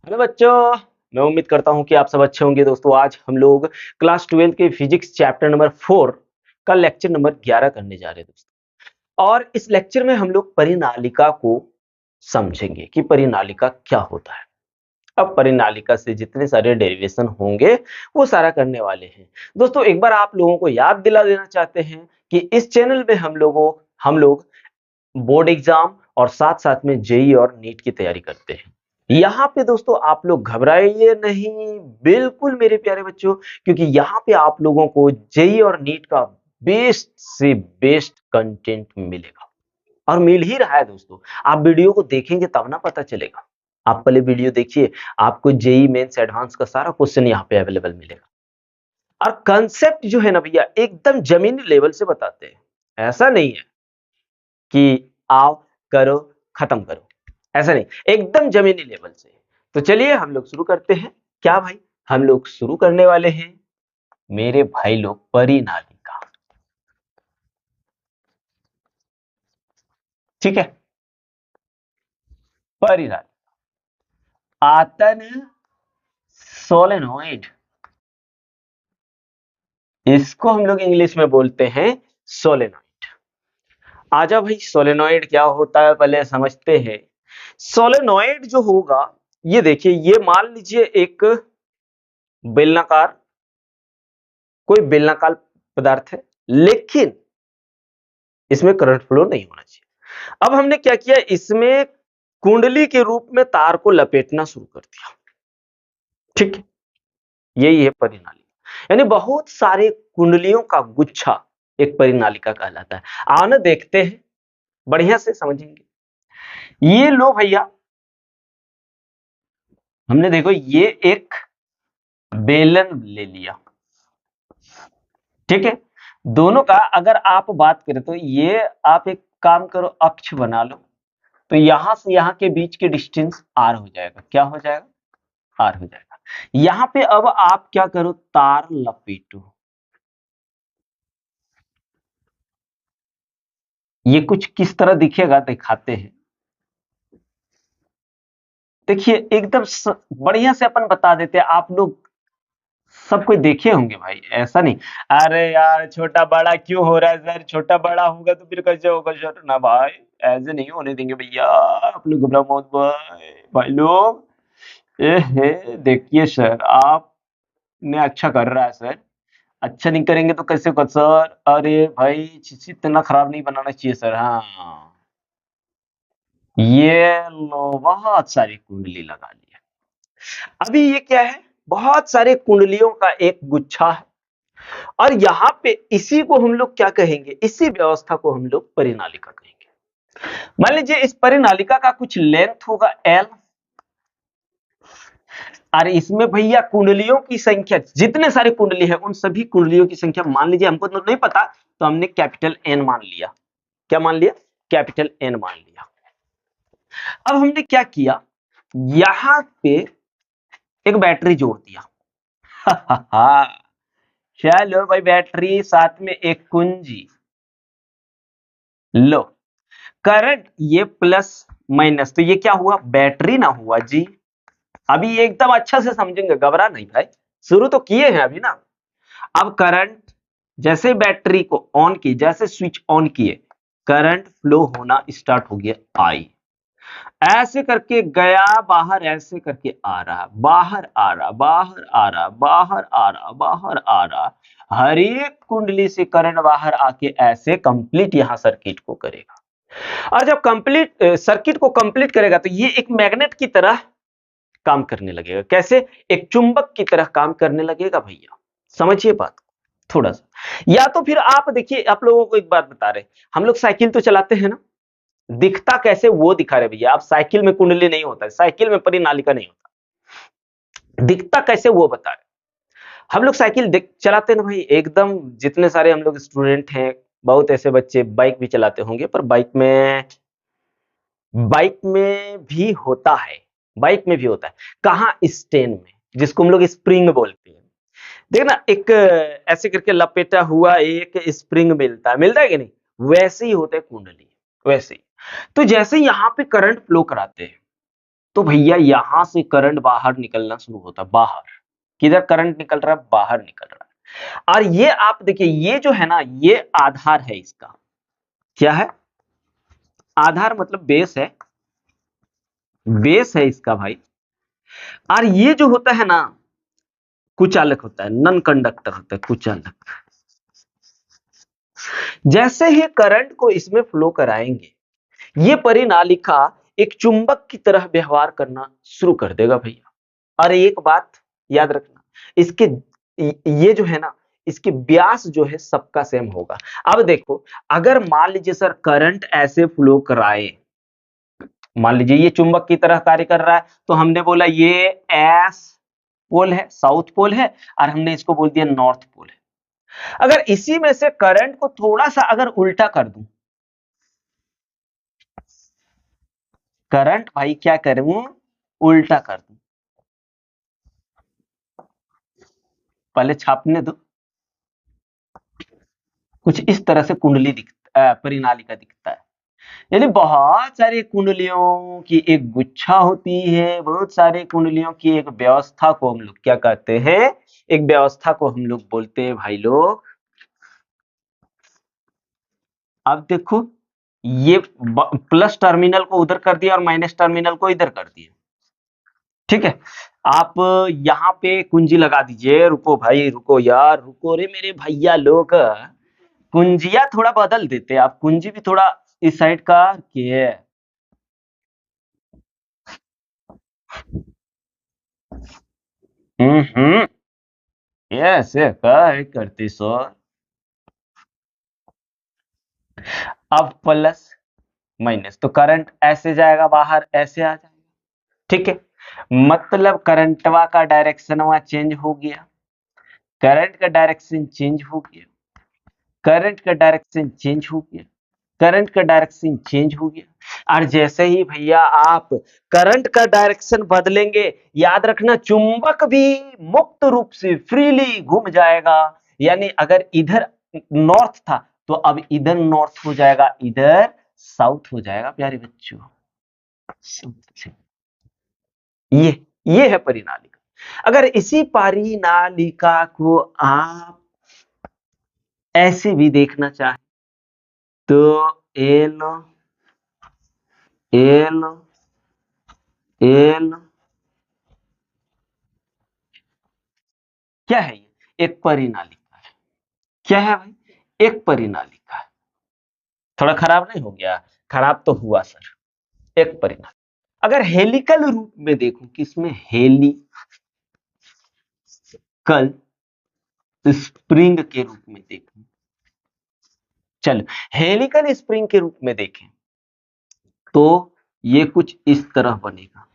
Hello बच्चों। मैं उम्मीद करता हूं कि आप सब अच्छे होंगे। दोस्तों आज हम लोग क्लास 12 के फिजिक्स चैप्टर नंबर 4 का लेक्चर नंबर 11 करने जा रहे हैं दोस्तों। और इस लेक्चर में हम लोग परिनालिका को समझेंगे कि परिनालिका क्या होता है। अब परिनालिका से जितने सारे डेरिवेशन होंगे वो सारा करने वाले हैं। दोस्तों एक बार आप लोगों को याद दिला देना चाहते हैं कि इस चैनल में हम लोग बोर्ड एग्जाम और साथ-साथ में जेईई और नीट की तैयारी करते हैं। यहाँ पे दोस्तों आप लोग घबराइए नहीं, बिल्कुल मेरे प्यारे बच्चों, क्योंकि यहाँ पे आप लोगों को जेईई और नीट का बेस्ट से बेस्ट कंटेंट मिलेगा और मिल ही रहा है दोस्तों। आप वीडियो को देखेंगे तब ना पता चलेगा। आप पहले वीडियो देखिए, आपको जेईई मेंस एडवांस का सारा क्वेश्चन यहाँ पे अवेलेबल मिलेगा। और कंसेप्ट जो है ना भैया एकदम जमीनी लेवल से बताते हैं। ऐसा नहीं है कि आओ करो खत्म करो, ऐसा नहीं, एकदम जमीनी लेवल से। तो चलिए हम लोग शुरू करते हैं। क्या भाई, हम लोग शुरू करने वाले हैं मेरे भाई लोग परिनालिका। ठीक है, परिनालिका आतन सोलेनोइड, इसको हम लोग इंग्लिश में बोलते हैं सोलेनोइड। आजा भाई, सोलेनोइड क्या होता है पहले समझते हैं। सोलेनोइड जो होगा, ये देखिए, ये मान लीजिए एक बेलनाकार, कोई बेलनाकार पदार्थ है, लेकिन इसमें करंट फ्लो नहीं होना चाहिए। अब हमने क्या किया, इसमें कुंडली के रूप में तार को लपेटना शुरू कर दिया। ठीक है, यही है परिनालिका, यानी बहुत सारे कुंडलियों का गुच्छा एक परिनालिका कहलाता है। आना देखते हैं, बढ़िया से समझेंगे। ये लो भैया, हमने देखो ये एक बेलन ले लिया। ठीक है, दोनों का अगर आप बात करें तो ये आप एक काम करो, अक्ष बना लो। तो यहां से यहां के बीच के डिस्टेंस आर हो जाएगा। क्या हो जाएगा? आर हो जाएगा। यहां पे अब आप क्या करो, तार लपेटो। ये कुछ किस तरह दिखेगा दिखाते हैं। देखिए एकदम बढ़िया से अपन बता देते हैं, आप लोग सब कोई देखे होंगे भाई, ऐसा नहीं। अरे यार छोटा बड़ा क्यों हो रहा है सर, छोटा बड़ा होगा तो फिर कैसे होगा सर? ना भाई, ऐसे नहीं होने देंगे भैया, आप लोग घबराओ मत भाई। भाई लोग, देखिए सर, आपने अच्छा कर रहा है सर, अच्छा नहीं करेंगे तो कैसे होगा सर? अरे भाई इतना खराब नहीं बनाना चाहिए सर। हाँ, ये लो बहुत सारी कुंडली लगा ली है। अभी ये क्या है, बहुत सारे कुंडलियों का एक गुच्छा है। और यहाँ पे इसी को हम लोग क्या कहेंगे, इसी व्यवस्था को हम लोग परिनालिका कहेंगे। मान लीजिए इस परिनालिका का कुछ लेंथ होगा L, और इसमें भैया कुंडलियों की संख्या, जितने सारे कुंडली है उन सभी कुंडलियों की संख्या मान लीजिए, हमको तो नहीं पता तो हमने कैपिटल N मान लिया। क्या मान लिया? कैपिटल N मान लिया। अब हमने क्या किया, यहां पे एक बैटरी जोड़ दिया। चलो भाई, बैटरी साथ में एक कुंजी लो। करंट ये प्लस माइनस, तो ये क्या हुआ, बैटरी ना हुआ जी। अभी ये एकदम अच्छा से समझेंगे, घबरा नहीं भाई, शुरू तो किए हैं अभी ना। अब करंट, जैसे बैटरी को ऑन की, जैसे स्विच ऑन किए, करंट फ्लो होना स्टार्ट हो गया। आई ऐसे करके गया बाहर, ऐसे करके आ रहा, बाहर आ रहा, बाहर आ रहा, बाहर आ रहा, बाहर आ रहा। हर एक कुंडली से करंट बाहर आके ऐसे कंप्लीट यहां सर्किट को करेगा। और जब कंप्लीट सर्किट को कंप्लीट करेगा तो ये एक मैग्नेट की तरह काम करने लगेगा। कैसे? एक चुंबक की तरह काम करने लगेगा भैया। समझिए बात थोड़ा सा। या तो फिर आप देखिए, आप लोगों को एक बात बता रहे, हम लोग साइकिल तो चलाते हैं ना, दिखता कैसे वो दिखा रहे भैया। आप साइकिल में कुंडली नहीं होता है, साइकिल में परिनालिका नहीं होता, दिखता कैसे वो बता रहे। हम लोग साइकिल चलाते ना भाई, एकदम जितने सारे हम लोग स्टूडेंट हैं, बहुत ऐसे बच्चे बाइक भी चलाते होंगे, पर बाइक में भी होता है, बाइक में भी होता है। कहाँ? स्टेन में, जिसको हम लोग स्प्रिंग बोलते हैं। देखना, एक ऐसे करके लपेटा हुआ एक स्प्रिंग मिलता है कि नहीं? वैसे ही होते हैं कुंडली, वैसे ही। तो जैसे यहाँ पे करंट फ्लो कराते हैं, तो भैया यहां से करंट बाहर निकलना शुरू होता है, बाहर। किधर करंट निकल रहा है? बाहर निकल रहा है। और ये आप देखिए, ये जो है ना, ये आधार है इसका। क्या है? आधार मतलब बेस है, बेस है इसका भाई। और ये जो होता है ना, कुचालक होता है, नन कंडक्टर होता है, कुचालक। जैसे ही करंट को इसमें फ्लो कराएंगे, ये परिनालिका एक चुंबक की तरह व्यवहार करना शुरू कर देगा भैया। और एक बात याद रखना, इसके ये जो है ना, इसके व्यास जो है सबका सेम होगा। अब देखो, अगर मान लीजिए सर करंट ऐसे फ्लो कराए, मान लीजिए ये चुंबक की तरह कार्य कर रहा है, तो हमने बोला ये एस पोल है, साउथ पोल है, और हमने इसको बोल दिया नॉर्थ पोल है। अगर इसी में से करंट को थोड़ा सा अगर उल्टा कर दूं, करंट भाई क्या करूं, उल्टा कर दूं, पहले छापने दो। कुछ इस तरह से कुंडली दिखता, परिनालिका दिखता है। यानी बहुत सारी कुंडलियों की एक गुच्छा होती है, बहुत सारे कुंडलियों की एक व्यवस्था को हम लोग क्या कहते हैं, एक व्यवस्था को हम लोग बोलते हैं भाई लोग। अब देखो, ये प्लस टर्मिनल को उधर कर दिया और माइनस टर्मिनल को इधर कर दिया। ठीक है, आप यहाँ पे कुंजी लगा दीजिए। रुको भाई, रुको यार, रुको रे मेरे भैया लोग, कुंजिया थोड़ा बदल देते, आप कुंजी भी थोड़ा इस साइड का के। हम्म, ऐसे काय करती सो। अब प्लस माइनस तो करंट ऐसे जाएगा बाहर, ऐसे आ जाएगा। ठीक है, मतलब करंटवा का डायरेक्शन वहां चेंज हो गया, करंट का डायरेक्शन चेंज हो गया, करंट का डायरेक्शन चेंज हो गया, करंट का डायरेक्शन चेंज हो गया। और जैसे ही भैया आप करंट का डायरेक्शन बदलेंगे, याद रखना चुंबक भी मुक्त रूप से फ्रीली घूम जाएगा। यानी अगर इधर नॉर्थ था, तो अब इधर नॉर्थ हो जाएगा, इधर साउथ हो जाएगा प्यारे बच्चों। ये ये है परिनालिका। अगर इसी परिनालिका को आप ऐसे भी देखना चाहें, तो एल एल एल क्या है? ये एक परिनालिका है। क्या है भाई? एक परिनालिका है। थोड़ा खराब नहीं हो गया? खराब तो हुआ सर। एक परिनालिका। अगर हेलिकल रूप में देखूं, किसमें? हेलिकल स्प्रिंग के रूप में देखूं, चलो हेलिकल स्प्रिंग के रूप में देखें, तो ये कुछ इस तरह बनेगा।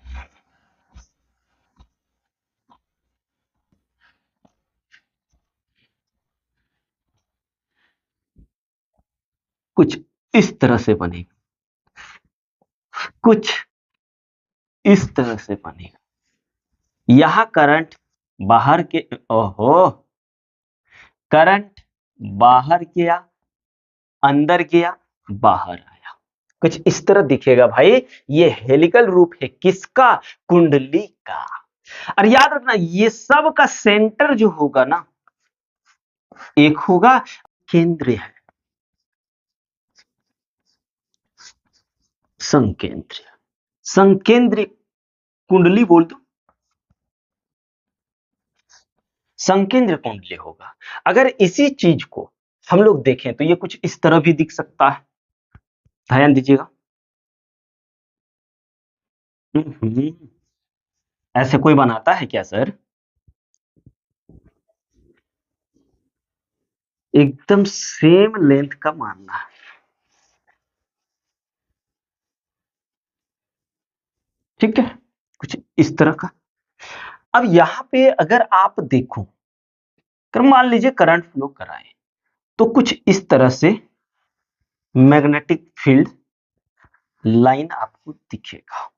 कुछ इस तरह से बनेगा, कुछ इस तरह से बनेगा। यहां करंट बाहर के, ओहो, करंट बाहर गया, अंदर गया, बाहर आया, कुछ इस तरह दिखेगा भाई। ये हेलिकल रूप है किसका? कुंडली का। और याद रखना, ये सब का सेंटर जो होगा ना, एक होगा केंद्र है, संकेंद्र, संकेंद्र कुंडली बोल दो, संकेंद्र कुंडली होगा। अगर इसी चीज को हम लोग देखें, तो ये कुछ इस तरह भी दिख सकता है। ध्यान दीजिएगा। हम्म, ऐसे कोई बनाता है क्या सर? एकदम सेम लेंथ का मानना है। ठीक है, कुछ इस तरह का। अब यहां पे अगर आप देखो, अगर मान लीजिए करंट फ्लो कराएं, तो कुछ इस तरह से मैग्नेटिक फील्ड लाइन आपको दिखेगा।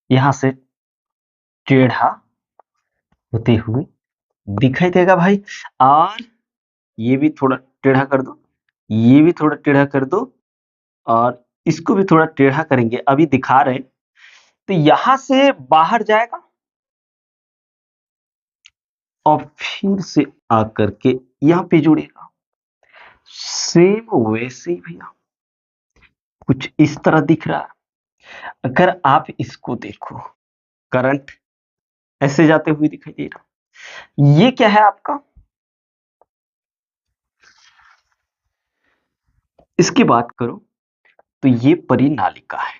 यहां से टेढ़ा होते हुए दिखाई देगा भाई, और ये भी थोड़ा टेढ़ा कर दो, ये भी थोड़ा टेढ़ा कर दो और इसको भी थोड़ा टेढ़ा करेंगे, अभी दिखा रहे हैं। तो यहां से बाहर जाएगा और फिर से आकर के यहाँ पे जुड़ेगा। सेम वैसे ही भैया कुछ इस तरह दिख रहा है। अगर आप इसको देखो, करंट ऐसे जाते हुए दिखाई दे रहा, ये क्या है आपका? इसकी बात करो तो ये परिनालिका है।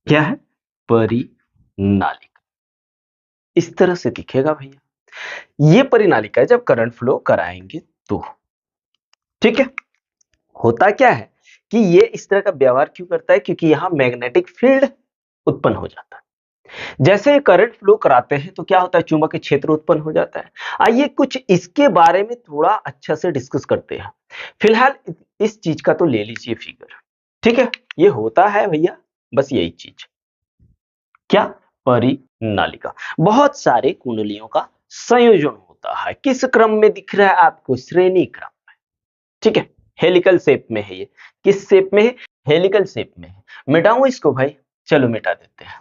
क्या है? परिनालिका। इस तरह से दिखेगा भैया, ये परिनालिका है जब करंट फ्लो कराएंगे तो। ठीक है, होता क्या है कि ये इस तरह का व्यवहार क्यों करता है? क्योंकि यहां मैग्नेटिक फील्ड उत्पन्न हो जाता है। जैसे करंट फ्लो कराते हैं तो क्या होता है? चुंबकीय क्षेत्र उत्पन्न हो जाता है। आइए कुछ इसके बारे में थोड़ा अच्छा से डिस्कस करते हैं। फिलहाल इस चीज का तो ले लीजिए फिगर। ठीक है, ये होता है भैया बस यही चीज। क्या? परिनालिका। बहुत सारे कुंडलियों का संयोजन होता है। किस क्रम में दिख रहा है आपको? श्रेणी क्रम में। ठीक है, हेलिकल शेप में है ये। किस शेप में है? हेलिकल शेप में है। मिटाऊं इसको भाई? चलो मिटा देते हैं।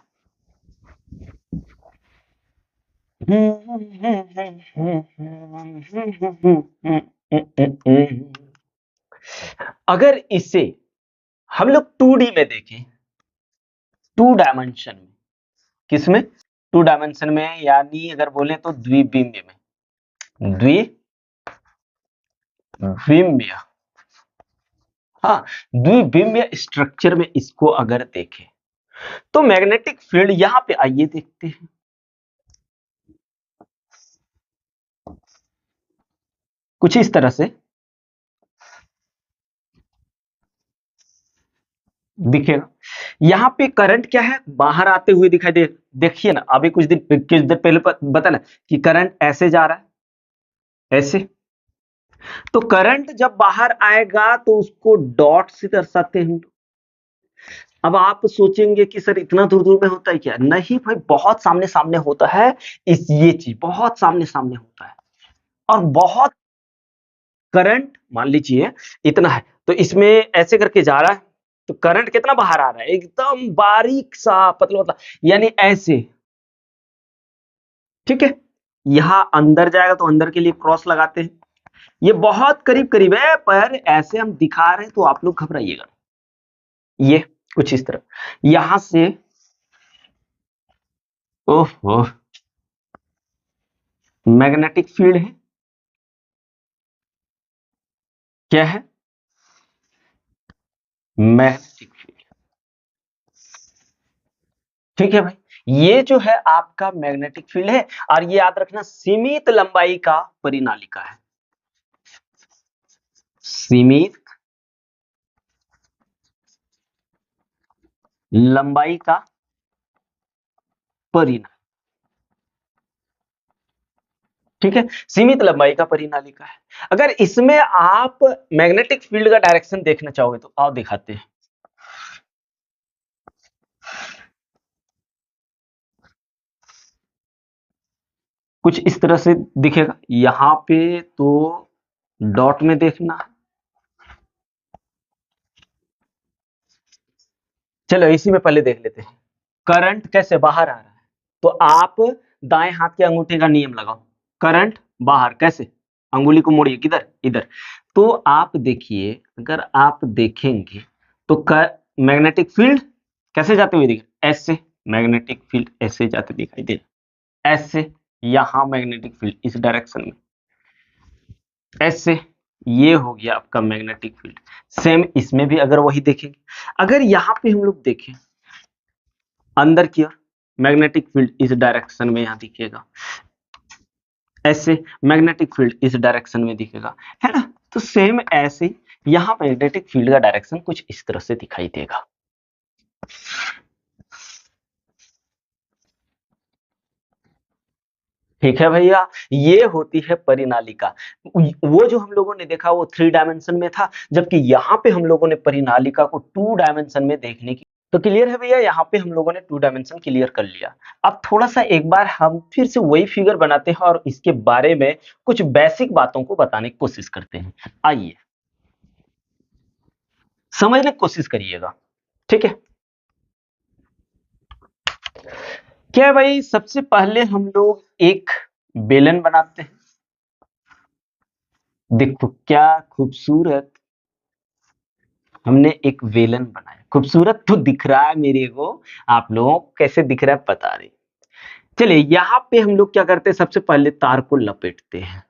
अगर इसे हम लोग 2D में देखें, 2 डायमेंशन में, किसमें? 2 डायमेंशन में, यानी अगर बोले तो द्विबिम्ब में, द्विबिम्ब, हाँ, द्विबिम्ब स्ट्रक्चर में इसको अगर देखें तो मैग्नेटिक फील्ड यहां पे, आइए देखते हैं। कुछ इस तरह से दिखेगा। यहाँ पे करंट क्या है? बाहर आते हुए दिखाई दे। देखिए ना, अभी कुछ देर पहले बता ना कि करंट ऐसे जा रहा है, ऐसे। तो करंट जब बाहर आएगा तो उसको डॉट से दर्शाते हैं हम लोग। अब आप सोचेंगे कि सर इतना दूर दूर में होता है क्या? नहीं भाई, बहुत सामने सामने होता है। ये चीज बहुत सामने सामने होता है। और बहुत करंट मान लीजिए इतना है, तो इसमें ऐसे करके जा रहा है, तो करंट कितना बाहर आ रहा है? एकदम बारीक सा, पतला पतला, यानी ऐसे। ठीक है, यहां अंदर जाएगा तो अंदर के लिए क्रॉस लगाते हैं। ये बहुत करीब करीब है, पर ऐसे हम दिखा रहे हैं तो आप लोग घबराइएगा। ये कुछ इस तरह, यहां से, ओहो, मैग्नेटिक फील्ड है। क्या है? Magnetic field. ठीक है भाई, ये जो है आपका मैग्नेटिक फील्ड है। और ये याद रखना, सीमित लंबाई का परिनालिका है। सीमित लंबाई का परिनालिका। ठीक है, सीमित लंबाई का परिनालिका है। अगर इसमें आप मैग्नेटिक फील्ड का डायरेक्शन देखना चाहोगे तो आओ दिखाते हैं। कुछ इस तरह से दिखेगा। यहां पे तो डॉट में देखना। चलो इसी में पहले देख लेते हैं, करंट कैसे बाहर आ रहा है। तो आप दाएं हाथ के अंगूठे का नियम लगाओ। करंट बाहर कैसे? अंगुली को मोड़िए, किधर? इधर। तो आप देखिए, अगर आप देखेंगे तो मैग्नेटिक फील्ड कैसे जाते हुए दिखे? ऐसे। मैग्नेटिक फील्ड ऐसे जाते दिखाई दे, ऐसे। यहां मैग्नेटिक फील्ड इस डायरेक्शन में, ऐसे। ये हो गया आपका मैग्नेटिक फील्ड। सेम इसमें भी अगर वही देखेंगे, अगर यहां पे हम लोग देखें अंदर की ओर, मैग्नेटिक फील्ड इस डायरेक्शन में यहां दिखेगा, ऐसे। मैग्नेटिक फील्ड इस डायरेक्शन में दिखेगा, है ना? तो सेम ऐसे ही यहां मैग्नेटिक फील्ड का डायरेक्शन कुछ इस तरह से दिखाई देगा। ठीक है भैया, ये होती है परिनालिका। वो जो हम लोगों ने देखा वो 3 डायमेंशन में था, जबकि यहाँ पे हम लोगों ने परिनालिका को 2 डायमेंशन में देखने की तो क्लियर है भैया, यहाँ पे हम लोगों ने 2 डायमेंशन क्लियर कर लिया। अब थोड़ा सा एक बार हम फिर से वही फिगर बनाते हैं और इसके बारे में कुछ बेसिक बातों को बताने की कोशिश करते हैं। आइए समझने की कोशिश करिएगा, ठीक है। क्या है भाई, सबसे पहले हम लोग एक बेलन बनाते हैं। देखो क्या खूबसूरत हमने एक बेलन बनाया, खूबसूरत तो दिख रहा है मेरे को, आप लोगों को कैसे दिख रहा है पता नहीं। चलिए यहाँ पे हम लोग क्या करते हैं, सबसे पहले तार को लपेटते हैं।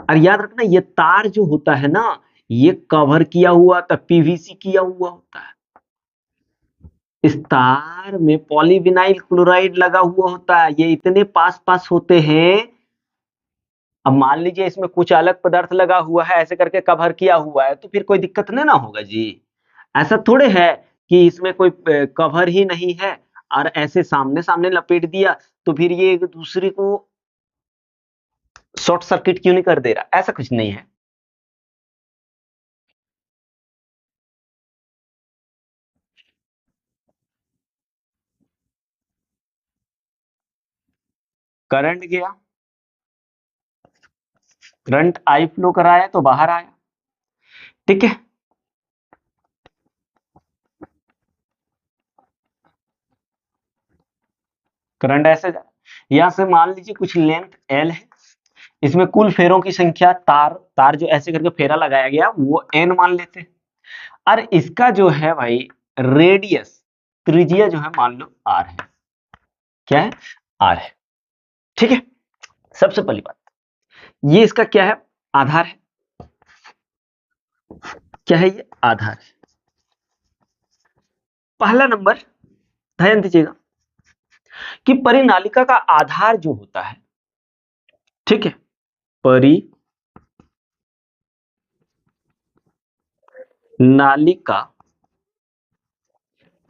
और याद रखना ये तार जो होता है ना, ये कवर किया हुआ था, पीवीसी किया हुआ होता है। इस तार में पॉलीविनाइल क्लोराइड लगा हुआ होता है, ये इतने पास पास होते हैं। अब मान लीजिए इसमें कुछ अलग पदार्थ लगा हुआ है, ऐसे करके कवर किया हुआ है, तो फिर कोई दिक्कत नहीं ना होगा जी। ऐसा थोड़े है कि इसमें कोई कवर ही नहीं है और ऐसे सामने सामने लपेट दिया तो फिर ये एक दूसरे को शॉर्ट सर्किट क्यों नहीं कर दे रहा, ऐसा कुछ नहीं है। करंट गया, करंट आई फ्लो कराया तो बाहर आया, ठीक है। करंट ऐसे जा, यहां से मान लीजिए कुछ लेंथ एल है, इसमें कुल फेरों की संख्या, तार तार जो ऐसे करके फेरा लगाया गया वो एन मान लेते हैं। और इसका जो है भाई रेडियस, त्रिज्या जो है मान लो आर है। क्या है, आर है, ठीक है। सबसे पहली बात, ये इसका क्या है, आधार है। क्या है ये, आधार है। पहला नंबर ध्यान दीजिएगा कि परिनालिका का आधार जो होता है, ठीक है, परिनालिका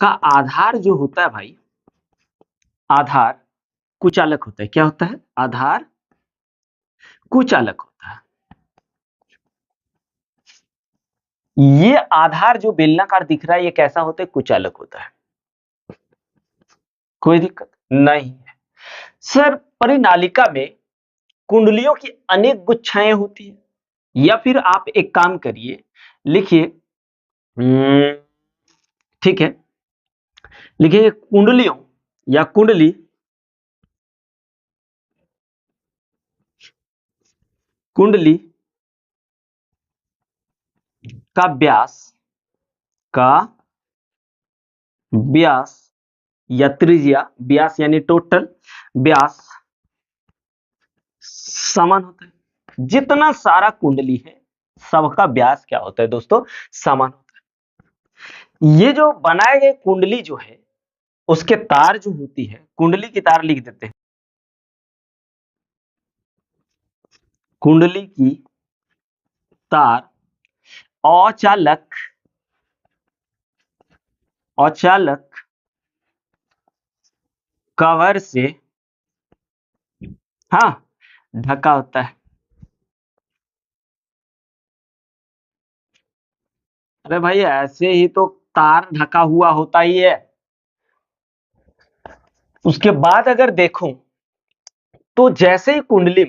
का आधार जो होता है भाई, आधार कुचालक होता है। क्या होता है, आधार कुचालक होता है। ये आधार जो बेलनाकार दिख रहा है, ये कैसा होता है, कुचालक होता है। कोई दिक्कत नहीं है सर। परिनालिका में कुंडलियों की अनेक गुच्छाएं होती है, या फिर आप एक काम करिए, लिखिए, ठीक है, लिखिए कुंडलियों या कुंडली कुंडली का व्यास, का व्यास या त्रिज्या, व्यास यानी टोटल व्यास समान होता है। जितना सारा कुंडली है सबका व्यास क्या होता है दोस्तों, समान होता है। ये जो बनाए गए कुंडली जो है, उसके तार जो होती है, कुंडली की तार लिख देते हैं, कुंडली की तार औचालक, औचालक कवर से, हाँ, ढका होता है। अरे भाई ऐसे ही तो तार ढका हुआ होता ही है। उसके बाद अगर देखो तो जैसे ही कुंडली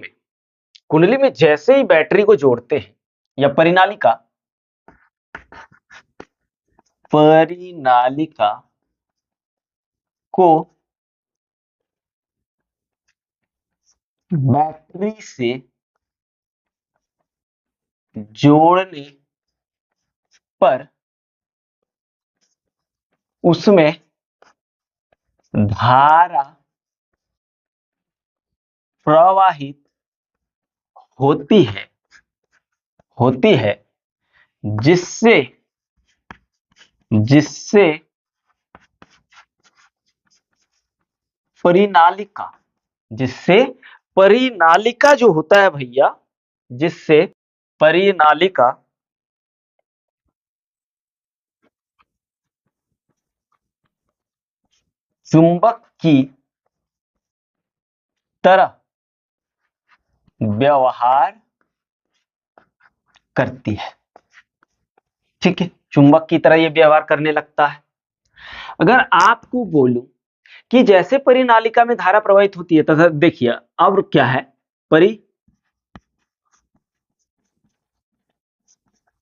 में जैसे ही बैटरी को जोड़ते हैं, या परिनालिका, परिनालिका को बैटरी से जोड़ने पर उसमें धारा प्रवाहित होती है, होती है, जिससे जिससे परिनालिका, जिससे परिनालिका जो होता है भैया, जिससे परिनालिका चुंबक की तरह व्यवहार करती है, ठीक है, चुंबक की तरह ये व्यवहार करने लगता है। अगर आपको बोलूं कि जैसे परिनालिका में धारा प्रवाहित होती है, तथा देखिए अब क्या है,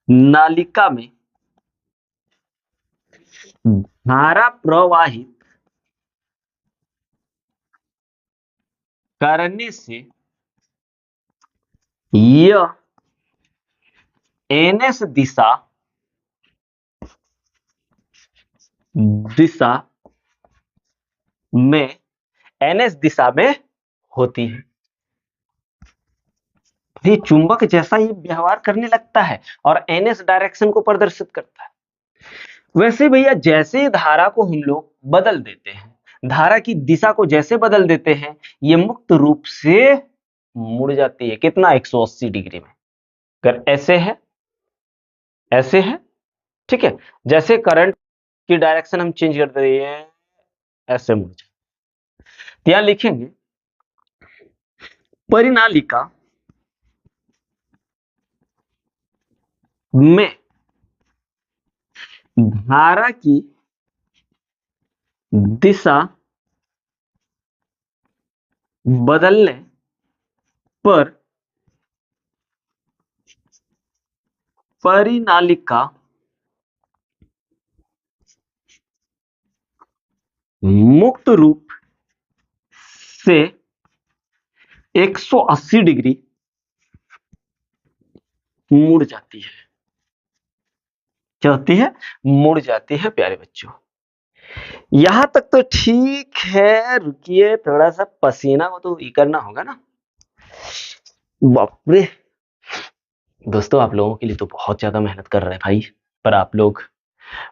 परिनालिका में धारा प्रवाहित करने से यह एनएस दिशा में एनएस दिशा में होती है। ये चुंबक जैसा ही व्यवहार करने लगता है और एनएस डायरेक्शन को प्रदर्शित करता है। वैसे भैया जैसे धारा को हम लोग बदल देते हैं, धारा की दिशा को जैसे बदल देते हैं, ये मुक्त रूप से मुड़ जाती है। कितना? 180 डिग्री में। अगर ऐसे है, ठीक है, जैसे करंट की डायरेक्शन हम चेंज कर दे रहे हैं, ऐसे मुड़ जाए। तो यहां लिखेंगे परिनालिका में धारा की दिशा बदलने पर परिनालिका मुक्त रूप से 180 डिग्री मुड़ जाती है। क्या होती है? मुड़ जाती है प्यारे बच्चों। यहां तक तो ठीक है, रुकिए थोड़ा सा पसीना को तो करना होगा ना। बाप रे दोस्तों, आप लोगों के लिए तो बहुत ज्यादा मेहनत कर रहे हैं भाई, पर आप लोग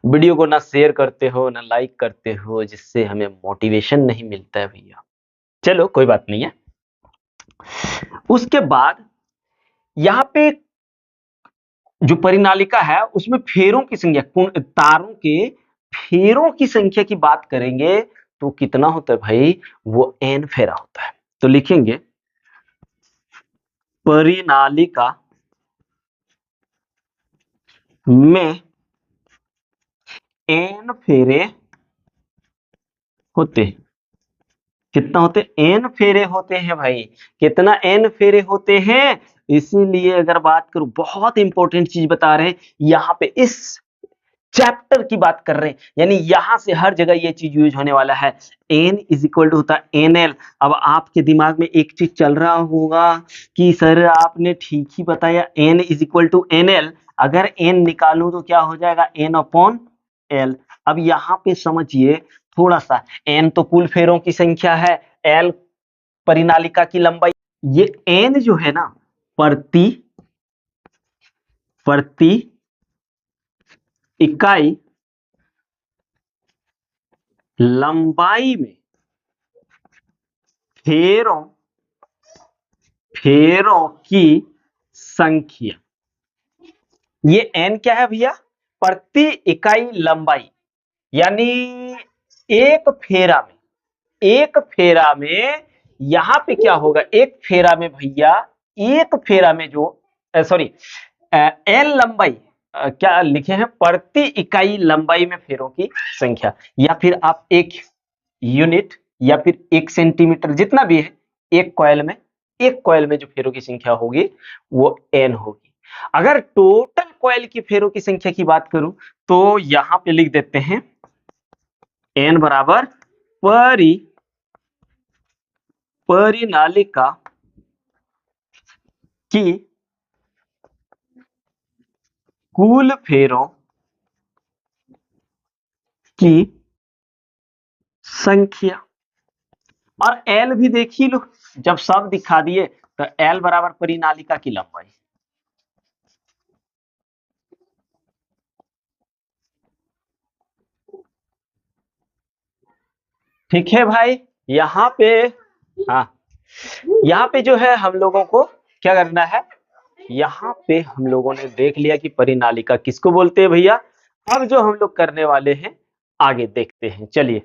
वीडियो को ना शेयर करते हो ना लाइक करते हो, जिससे हमें मोटिवेशन नहीं मिलता है भैया। चलो कोई बात नहीं है। उसके बाद यहाँ पे जो परिनालिका है उसमें फेरों की संख्या, तारों के फेरों की संख्या की बात करेंगे तो कितना होता है भाई? वो n फेरा होता है। तो लिखेंगे परिनालिका में n फेरे होते हैं। कितना होते? n फेरे होते हैं भाई। कितना? n फेरे होते हैं। इसीलिए अगर बात करूं, बहुत इंपॉर्टेंट चीज बता रहे हैं यहां पे, इस चैप्टर की बात कर रहे हैं, यानी यहां से हर जगह ये चीज यूज होने वाला है। n इज इक्वल टू होता है nl। अब आपके दिमाग में एक चीज चल रहा होगा कि सर आपने ठीक ही बताया, n is equal to nl। अगर n निकालूं तो क्या हो जाएगा? n upon l। अब यहां पे समझिए थोड़ा सा, n तो कुल फेरों की संख्या है, l परिनालिका की लंबाई। ये n जो है ना, प्रति इकाई लंबाई में फेरों की संख्या। ये n क्या है भैया? प्रति इकाई लंबाई, यानी एक फेरा में यहां पे क्या होगा? एक फेरा में भैया, एक फेरा में जो सॉरी एल लंबाई, क्या लिखे हैं? प्रति इकाई लंबाई में फेरों की संख्या, या फिर आप एक यूनिट या फिर 1 सेंटीमीटर, जितना भी है, एक कॉइल में जो फेरों की संख्या होगी वो n होगी। अगर टोटल कॉइल की फेरों की संख्या की बात करूं तो यहां पे लिख देते हैं n बराबर परिनालिका की कुल फेरों की संख्या। और L भी देख ही लो, जब सब दिखा दिए तो L बराबर परिनालिका की लंबाई। ठीक है भाई, यहाँ पे हाँ, यहाँ पे जो है हम लोगों को क्या करना है, यहाँ पे हम लोगों ने देख लिया कि परिनालिका किसको बोलते हैं भैया। अब जो हम लोग करने वाले हैं आगे देखते हैं, चलिए।